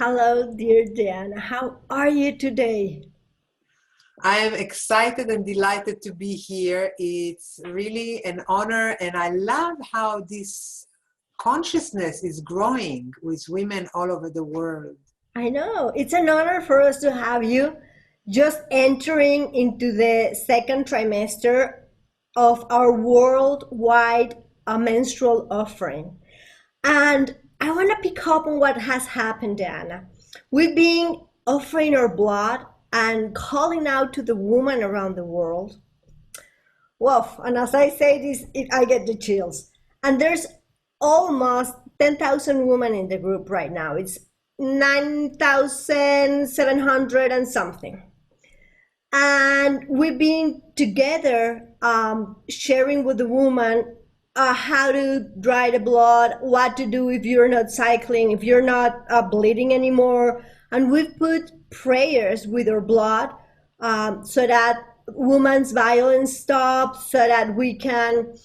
Hello, dear DeAnna. How are you today? I am excited and delighted to be here. It's really an honor, and I love how this consciousness is growing with women all over the world. I know it's an honor for us to have you just entering into the second trimester of our worldwide menstrual offering. And I want to pick up on what has happened, Diana. We've been offering our blood and calling out to the woman around the world. Well, and as I say this, I get the chills. And there's almost 10,000 women in the group right now. It's 9,700 and something. And we've been together sharing with the woman how to dry the blood, what to do if you're not cycling, if you're not bleeding anymore. And we've put prayers with our blood so that women's violence stops, so that we can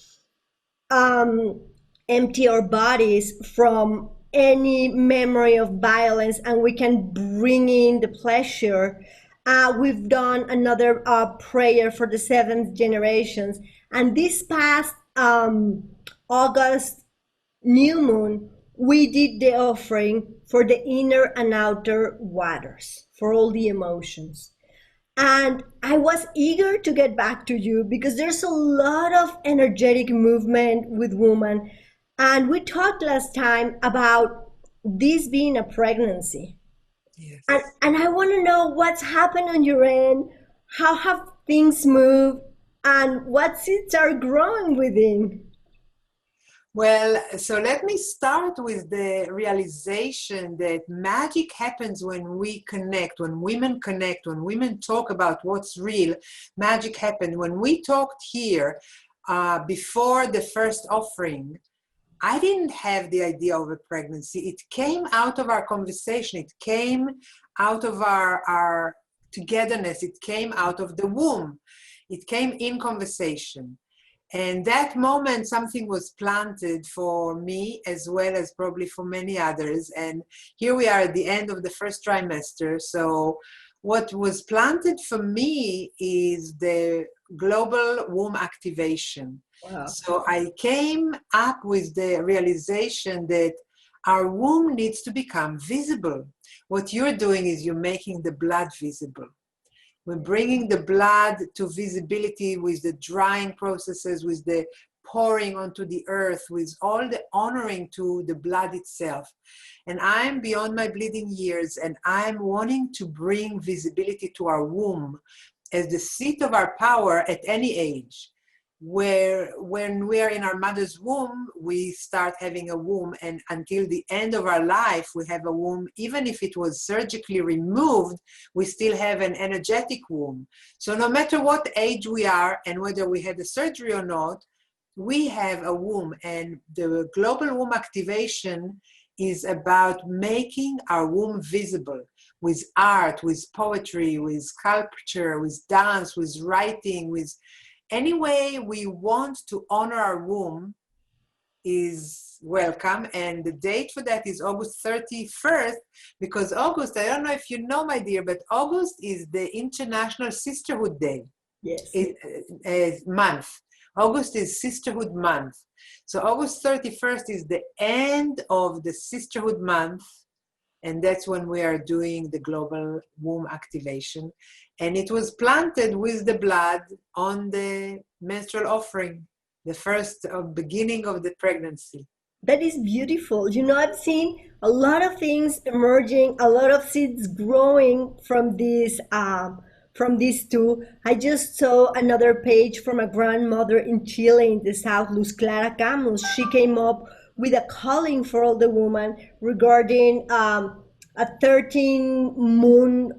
empty our bodies from any memory of violence and we can bring in the pleasure. We've done another prayer for the seventh generations. And this past August new moon, we did the offering for the inner and outer waters, for all the emotions. And I was eager to get back to you because there's a lot of energetic movement with women. And we talked last time about this being a pregnancy. Yes. And I want to know what's happened on your end, how have things moved, and what seeds are growing within. Well, so let me start with the realization that magic happens when we connect, when women connect, when women talk about what's real. Magic happened. When we talked here before the first offering, I didn't have the idea of a pregnancy. It came out of our conversation. It came out of our togetherness. It came out of the womb. It came in conversation. And that moment, something was planted for me as well as probably for many others. And here we are at the end of the first trimester. So what was planted for me is the global womb activation. Wow. So I came up with the realization that our womb needs to become visible. What you're doing is you're making the blood visible. We're bringing the blood to visibility with the drying processes, with the pouring onto the earth, with all the honoring to the blood itself. And I'm beyond my bleeding years, and I'm wanting to bring visibility to our womb as the seat of our power at any age. Where when we are in our mother's womb, we start having a womb, and until the end of our life, we have a womb. Even if it was surgically removed, we still have an energetic womb. So no matter what age we are and whether we had a surgery or not, we have a womb. And the global womb activation is about making our womb visible with art, with poetry, with sculpture, with dance, with writing, with any way we want to honor our womb is welcome. And the date for that is August 31st, because August, I don't know if you know, my dear, but August is the International Sisterhood Day. Yes. Month. August is Sisterhood Month. So August 31st is the end of the Sisterhood Month. And that's when we are doing the global womb activation. And it was planted with the blood on the menstrual offering, the first beginning of the pregnancy. That is beautiful. You know, I've seen a lot of things emerging, a lot of seeds growing from these two. I just saw another page from a grandmother in Chile in the south, Luz Clara Camus. She came up with a calling for all the women regarding a 13 moon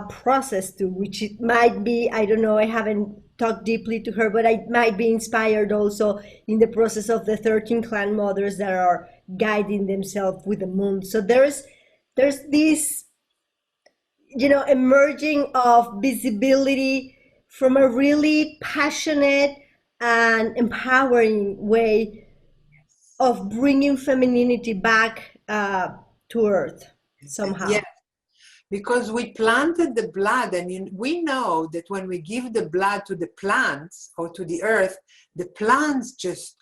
process too, which it might be, I don't know, I haven't talked deeply to her, but I might be inspired also in the process of the 13 clan mothers that are guiding themselves with the moon. So there's this, you know, emerging of visibility from a really passionate and empowering way of bringing femininity back to earth somehow. Yes, Because we planted the blood, and we know that when we give the blood to the plants or to the earth, the plants just,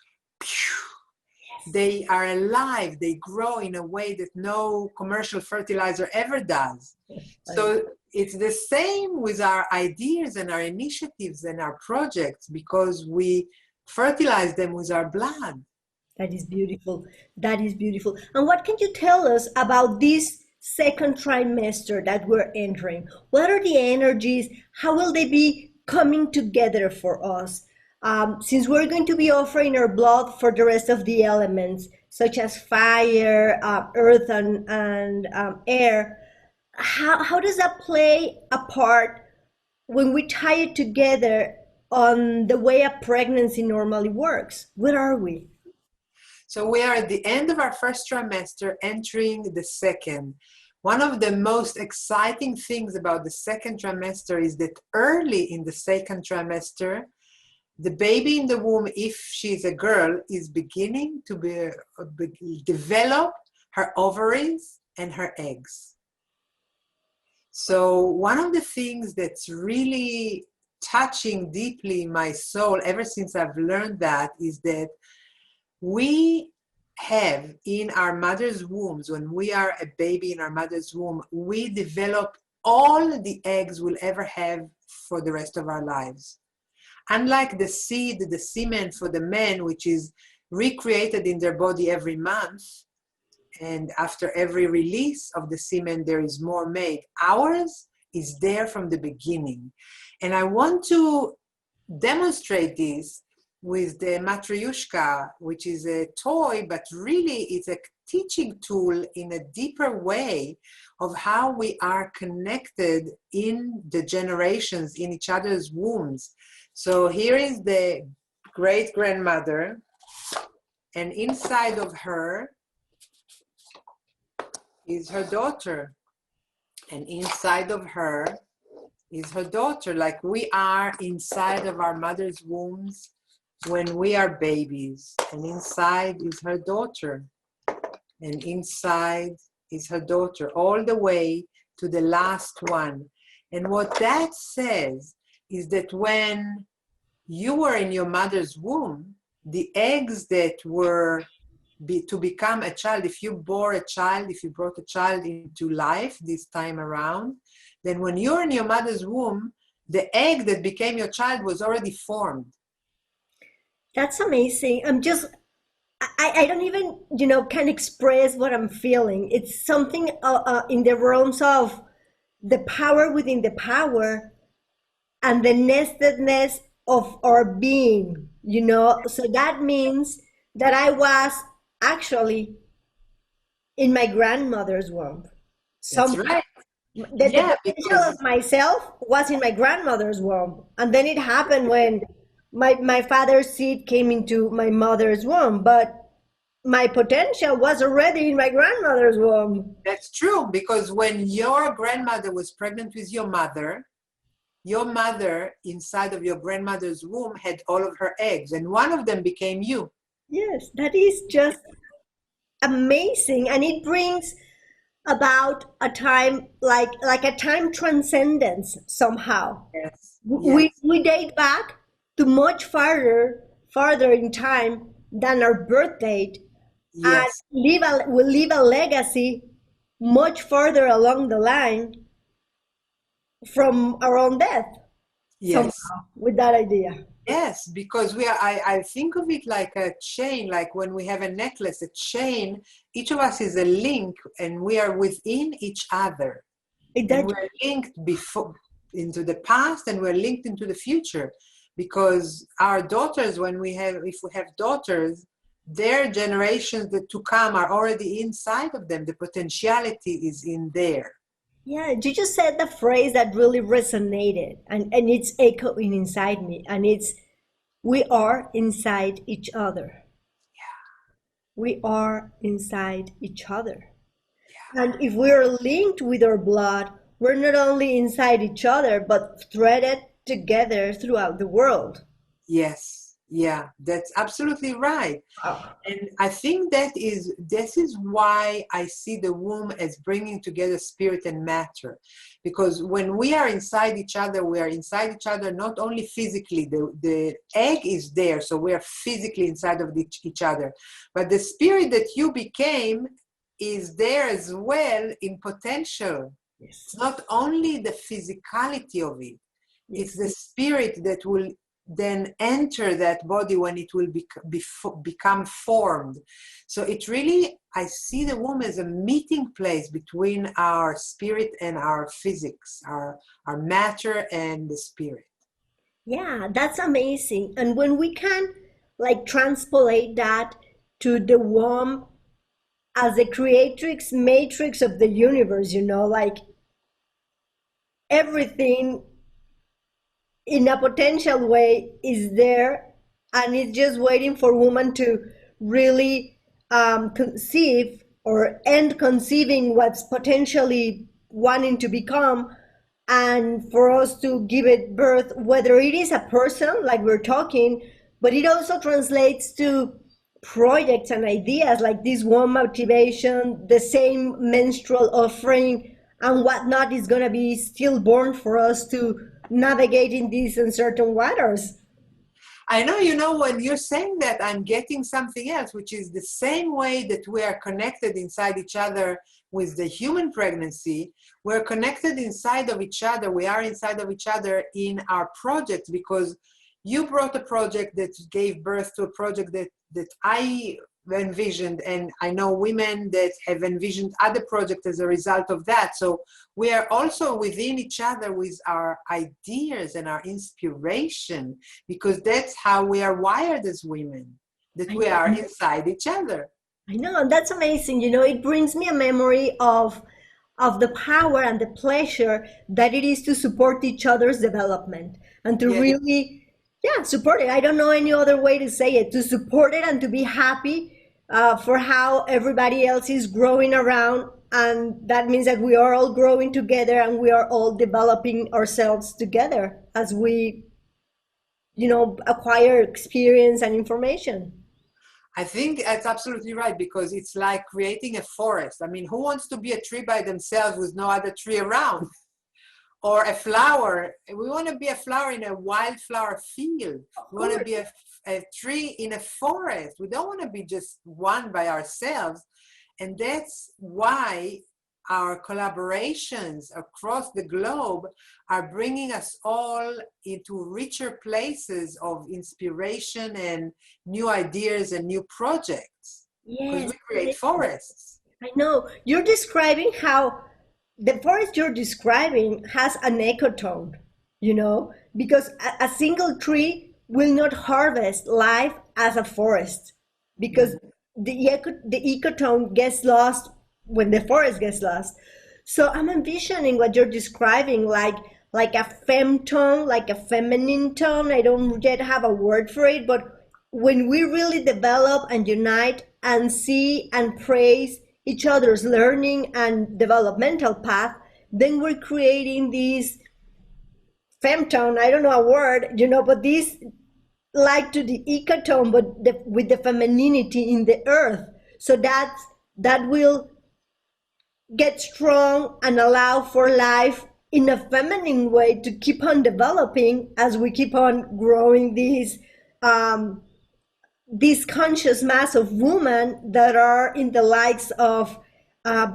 they are alive, they grow in a way that no commercial fertilizer ever does. So it's the same with our ideas and our initiatives and our projects, because we fertilize them with our blood. That is beautiful. That is beautiful. And what can you tell us about this second trimester that we're entering? What are the energies? How will they be coming together for us? Since we're going to be offering our blood for the rest of the elements, such as fire, earth, and air, how does that play a part when we tie it together on the way a pregnancy normally works? Where are we? So we are at the end of our first trimester, entering the second. One of the most exciting things about the second trimester is that early in the second trimester, the baby in the womb, if she's a girl, is beginning to develop her ovaries and her eggs. So one of the things that's really touching deeply my soul ever since I've learned that is that we have in our mother's wombs, when we are a baby in our mother's womb, we develop all the eggs we'll ever have for the rest of our lives. Unlike the seed, the semen for the men, which is recreated in their body every month, and after every release of the semen, there is more made. Ours is there from the beginning. And I want to demonstrate this with the Matryoshka, which is a toy, but really it's a teaching tool in a deeper way of how we are connected in the generations in each other's wombs. So here is the great-grandmother, and inside of her is her daughter, and inside of her is her daughter, like we are inside of our mother's wombs when we are babies, and inside is her daughter, and inside is her daughter, all the way to the last one. And what that says is that when you were in your mother's womb, the eggs that were to become a child, if you bore a child, if you brought a child into life this time around, then when you're in your mother's womb, the egg that became your child was already formed. That's amazing. I don't even, can express what I'm feeling. It's something in the realms of the power within the power and the nestedness of our being, So that means that I was actually in my grandmother's womb. That's right. The potential of myself was in my grandmother's womb. And then it happened when my father's seed came into my mother's womb, but my potential was already in my grandmother's womb. That's true, because when your grandmother was pregnant with your mother inside of your grandmother's womb had all of her eggs, and one of them became you. Yes, that is just amazing, and it brings about a time like a time transcendence somehow. Yes. We date back to much farther in time than our birth date, and we leave a legacy much further along the line from our own death. Somehow, with that idea. Yes, because I think of it like a chain, like when we have a necklace, a chain, each of us is a link, and we are within each other. And we're linked into the past, and we're linked into the future. Because our daughters, if we have daughters, their generations that to come are already inside of them. The potentiality is in there. Yeah, you just said the phrase that really resonated, and it's echoing inside me, and it's, we are inside each other. Yeah. We are inside each other. Yeah. And if we're linked with our blood, we're not only inside each other, but threaded together throughout the world. Yes, Yeah, that's absolutely right. Oh, And I think this is why I see the womb as bringing together spirit and matter. Because when we are inside each other, we are inside each other not only physically, the egg is there, so we are physically inside of each other. But the spirit that you became is there as well in potential. yes, It's not only the physicality of it, it's yes. the spirit that will then enter that body when it will become formed. So it really, I see the womb as a meeting place between our spirit and our physics, our matter and the spirit. Yeah, that's amazing. And when we can like transpolate that to the womb as the creatrix matrix of the universe, like everything in a potential way is there, and it's just waiting for woman to really conceive or end conceiving what's potentially wanting to become, and for us to give it birth, whether it is a person like we're talking, but it also translates to projects and ideas like this one motivation, the same menstrual offering and whatnot is going to be stillborn for us to navigate in these uncertain waters. I know, when you're saying that, I'm getting something else, which is the same way that we are connected inside each other with the human pregnancy. We're connected inside of each other. We are inside of each other in our projects, because you brought a project that gave birth to a project that I envisioned, and I know women that have envisioned other projects as a result of that. So we are also within each other with our ideas and our inspiration, because that's how we are wired as women, that I we know, are inside each other. I know, and that's amazing. It brings me a memory of the power and the pleasure that it is to support each other's development and to Yeah, really, yeah, support it. I don't know any other way to say it, to support it and to be happy for how everybody else is growing around. And that means that we are all growing together and we are all developing ourselves together as we, acquire experience and information. I think that's absolutely right, because it's like creating a forest. I mean, who wants to be a tree by themselves with no other tree around? Or a flower. We want to be a flower in a wildflower field. Of We want to course. be a tree in a forest. We don't want to be just one by ourselves. And that's why our collaborations across the globe are bringing us all into richer places of inspiration and new ideas and new projects, because Yes. we create forests. I know. You're describing how the forest you're describing has an ecotone, because a single tree will not harvest life as a forest, because the ecotone gets lost when the forest gets lost. So I'm envisioning what you're describing like a femtone, like a feminine tone. I don't yet have a word for it, but when we really develop and unite and see and praise each other's learning and developmental path, then we're creating these femtone, I don't know a word, but these like to the ecotone, but with the femininity in the earth. So that will get strong and allow for life in a feminine way to keep on developing as we keep on growing um, this conscious mass of women that are in the likes of uh,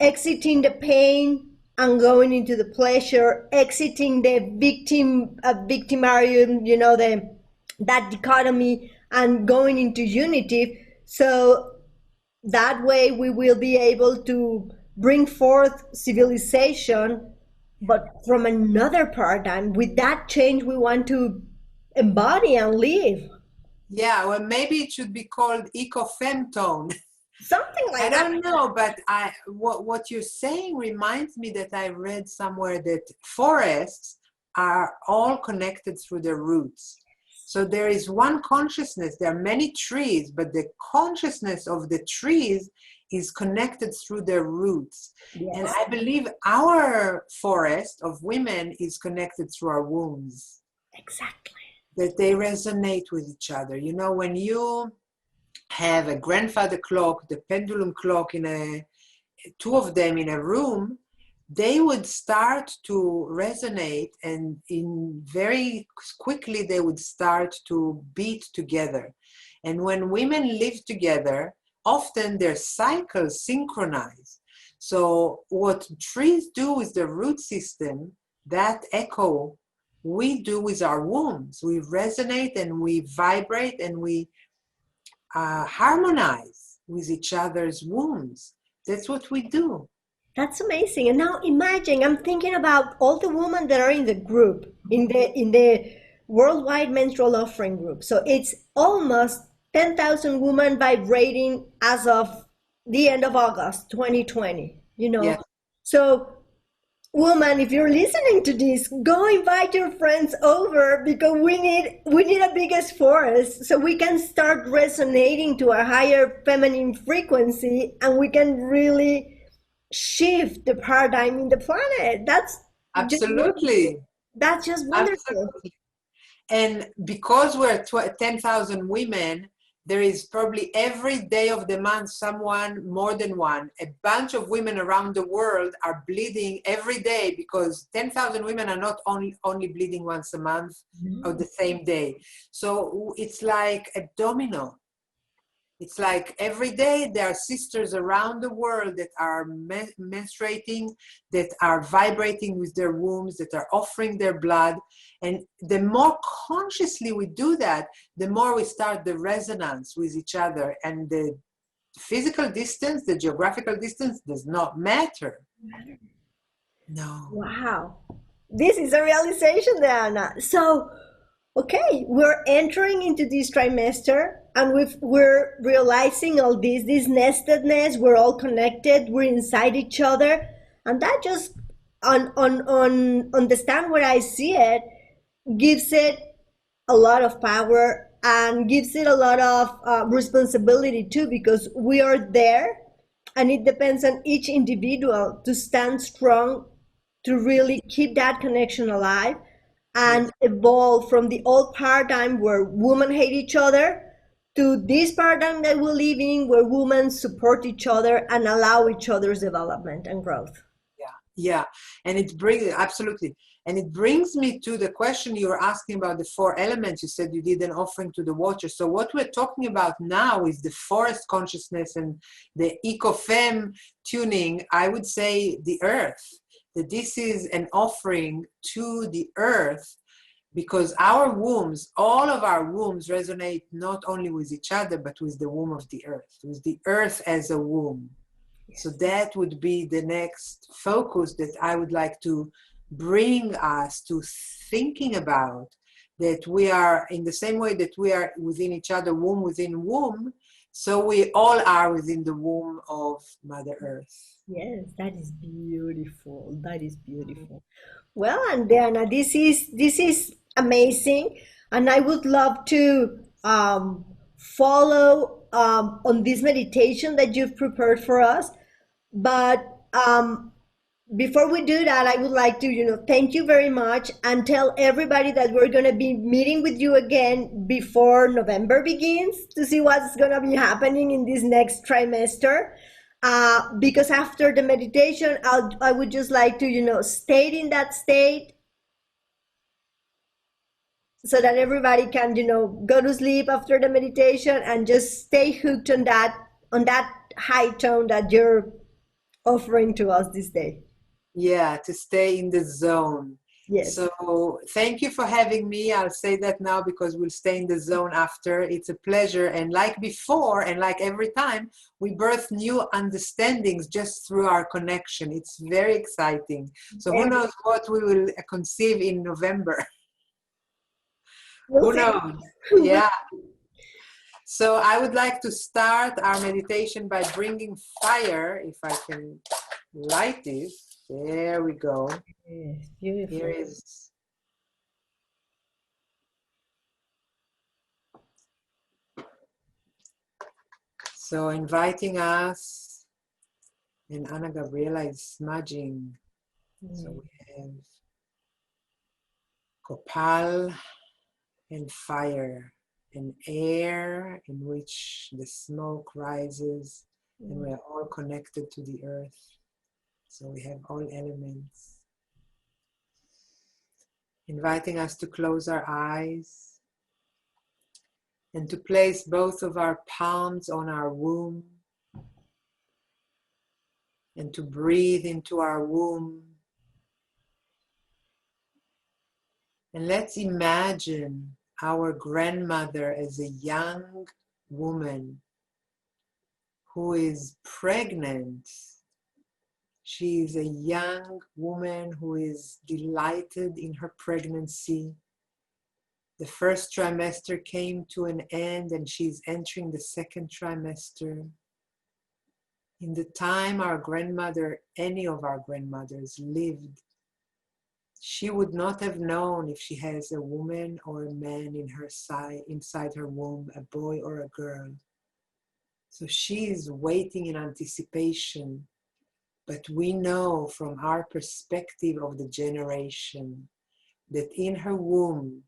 exiting the pain and going into the pleasure, exiting the victimarium, that dichotomy, and going into unity. So that way we will be able to bring forth civilization, but from another paradigm. With that change, we want to embody and live. Yeah, well, maybe it should be called eco-femtone. Something I like that. don't know, but what you're saying reminds me that I read somewhere that forests are all connected through their roots. So there is one consciousness. There are many trees, but the consciousness of the trees is connected through their roots. And Yes, I believe our forest of women is connected through our wombs. exactly. that they resonate with each other. You know, when you have a grandfather clock, the pendulum clock two of them in a room, they would start to resonate, and very quickly they would start to beat together. And when women live together, often their cycles synchronize. So what trees do with the root system, that echo, we do with our wombs. We resonate and we vibrate and we harmonize with each other's wombs. That's what we do. That's amazing. And now imagine, I'm thinking about all the women that are in the group, in the worldwide menstrual offering group. So it's almost 10,000 women vibrating as of the end of August 2020, you know. Yes. So woman, if you're listening to this, go invite your friends over, because we need a biggest forest so we can start resonating to a higher feminine frequency, and we can really shift the paradigm in the planet. That's absolutely that's just wonderful. Absolutely. And because we're 10,000 women, there is probably every day of the month someone, more than one, a bunch of women around the world are bleeding every day, because 10,000 women are not only bleeding once a month or the same day. So it's like a domino. It's like every day there are sisters around the world that are menstruating, that are vibrating with their wombs, that are offering their blood. And the more consciously we do that, the more we start the resonance with each other. And the physical distance, the geographical distance does not matter. No. Wow. This is a realization, DeAnna. So, okay, we're entering into this trimester, and we're realizing all this nestedness. We're all connected. We're inside each other, and that just on understand where I see it, gives it a lot of power and gives it a lot of responsibility too, because we are there, and it depends on each individual to stand strong, to really keep that connection alive and evolve from the old paradigm where women hate each other to this paradigm that we live in, where women support each other and allow each other's development and growth. Yeah. And it brings, absolutely. And it brings me to the question you were asking about the 4 elements. You said you did an offering to the water. So what we're talking about now is the forest consciousness and the eco-fem tuning. I would say the earth, that this is an offering to the earth, because our wombs, all of our wombs resonate not only with each other, but with the womb of the earth as a womb. So that would be the next focus that I would like to bring us to thinking about, that we are in the same way that we are within each other, womb within womb, so we all are within the womb of Mother Earth. Yes, that is beautiful. That is beautiful. Well, and DeAnna, this is amazing, and I would love to follow on this meditation that you've prepared for us. But before we do that, I would like to, thank you very much and tell everybody that we're going to be meeting with you again before November begins to see what's going to be happening in this next trimester. Because after the meditation, I would just like to, stay in that state so that everybody can, go to sleep after the meditation and just stay hooked on that high tone that you're offering to us this day. Yeah, to stay in the zone. Yes. So thank you for having me. I'll say that now because we'll stay in the zone after. It's a pleasure. And like before, and like every time, we birth new understandings just through our connection. It's very exciting. So who knows what we will conceive in November? Who knows? Yeah. So I would like to start our meditation by bringing fire, if I can light this. There we go. Yes, beautiful. Here is. So inviting us, and Anna Gabriela is smudging. So we have Copal, and fire and air in which the smoke rises, and we are all connected to the earth. So we have all elements. Inviting us to close our eyes and to place both of our palms on our womb and to breathe into our womb. And let's imagine our grandmother as a young woman who is pregnant. She is a young woman who is delighted in her pregnancy. The first trimester came to an end and she's entering the second trimester. In the time our grandmother, any of our grandmothers lived, she would not have known if she has a woman or a man in her side, inside her womb, a boy or a girl. So she is waiting in anticipation. But we know from our perspective of the generation that in her womb,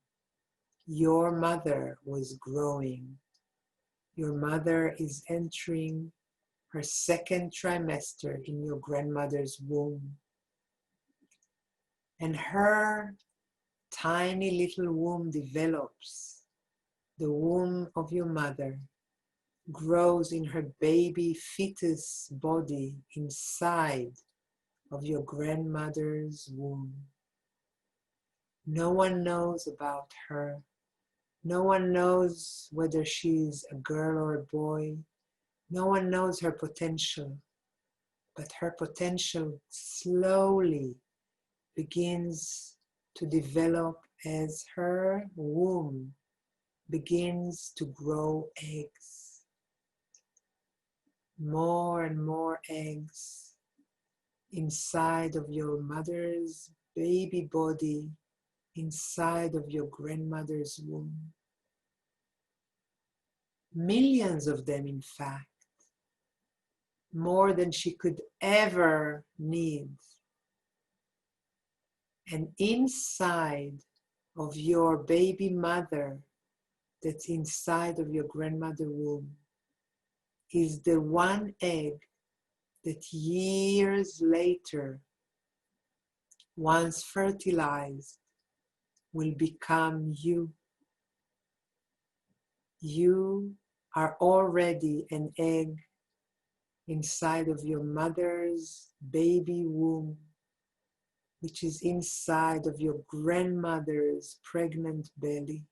your mother was growing. Your mother is entering her second trimester in your grandmother's womb. And her tiny little womb develops. The womb of your mother grows in her baby fetus body inside of your grandmother's womb. No one knows about her. No one knows whether she's a girl or a boy. No one knows her potential. But her potential slowly begins to develop as her womb begins to grow eggs. More and more eggs inside of your mother's baby body, inside of your grandmother's womb. Millions of them, in fact, more than she could ever need. And inside of your baby mother, that's inside of your grandmother's womb, is the one egg that years later, once fertilized, will become you. You are already an egg inside of your mother's baby womb, which is inside of your grandmother's pregnant belly.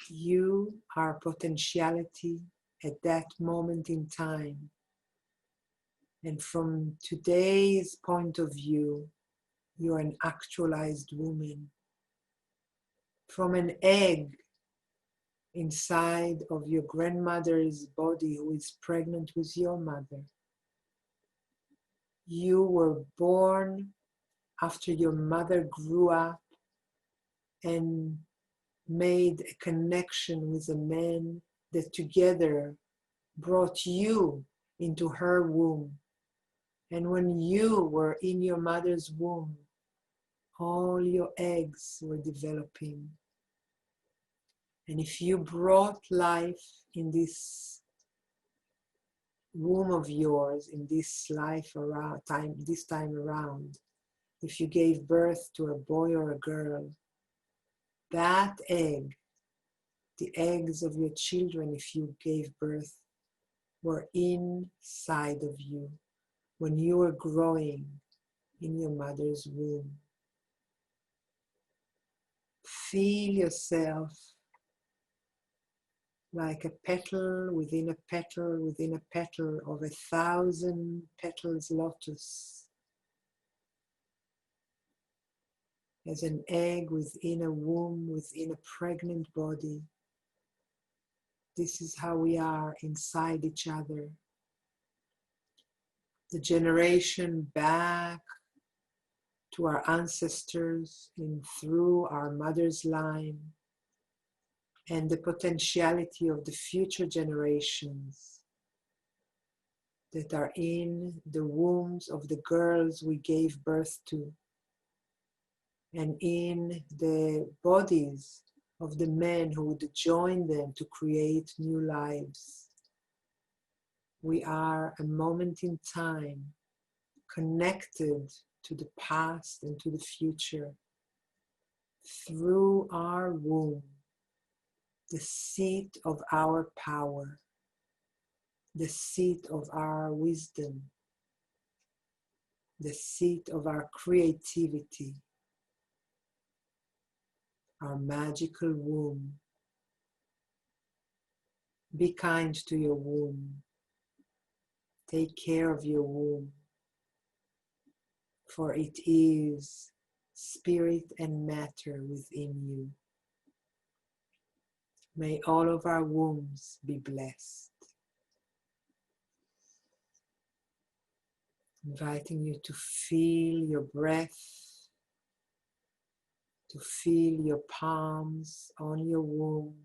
You are potentiality at that moment in time. And from today's point of view, you're an actualized woman. From an egg inside of your grandmother's body who is pregnant with your mother, you were born after your mother grew up and made a connection with a man that together brought you into her womb. And when you were in your mother's womb, all your eggs were developing. And if you brought life in this womb of yours, in this time around, if you gave birth to a boy or a girl, that egg, the eggs of your children, if you gave birth, were inside of you when you were growing in your mother's womb. Feel yourself like a petal within a petal within a petal of 1,000 petals lotus. As an egg within a womb, within a pregnant body. This is how we are inside each other. The generation back to our ancestors and through our mother's line, and the potentiality of the future generations that are in the wombs of the girls we gave birth to and in the bodies of the men who would join them to create new lives. We are a moment in time connected to the past and to the future through our womb, the seat of our power, the seat of our wisdom, the seat of our creativity, our magical womb. Be kind to your womb. Take care of your womb, for it is spirit and matter within you. May all of our wombs be blessed. Inviting you to feel your breath, to feel your palms on your womb,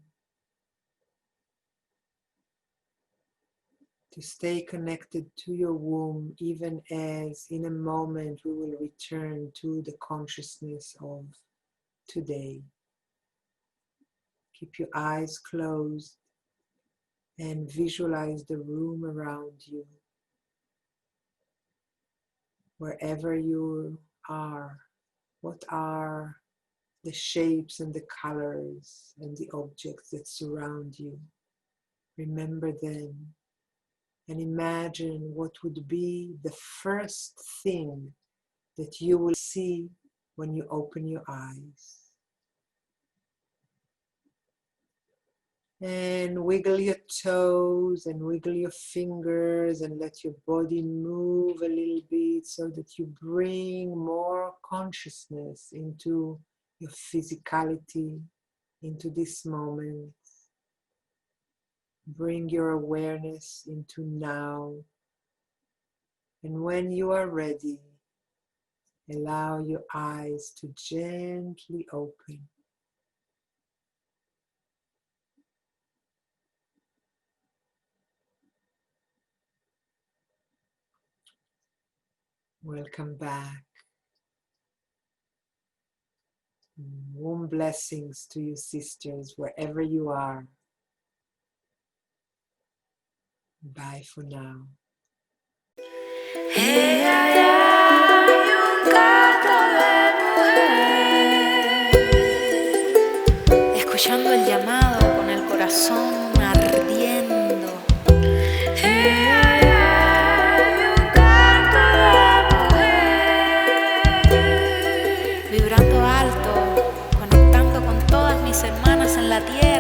to stay connected to your womb, even as in a moment we will return to the consciousness of today. Keep your eyes closed and visualize the room around you. Wherever you are, what are the shapes and the colors and the objects that surround you? Remember them and imagine what would be the first thing that you will see when you open your eyes. And wiggle your toes and wiggle your fingers and let your body move a little bit so that you bring more consciousness into your physicality, into this moment. Bring your awareness into now. And when you are ready, allow your eyes to gently open. Welcome back. Warm blessings to you, sisters, wherever you are. Bye for now. Hay un canto de mujer, escuchando el llamado con el corazón ardiendo. Hay un canto de mujer, vibrando alto, conectando con todas mis hermanas en la tierra.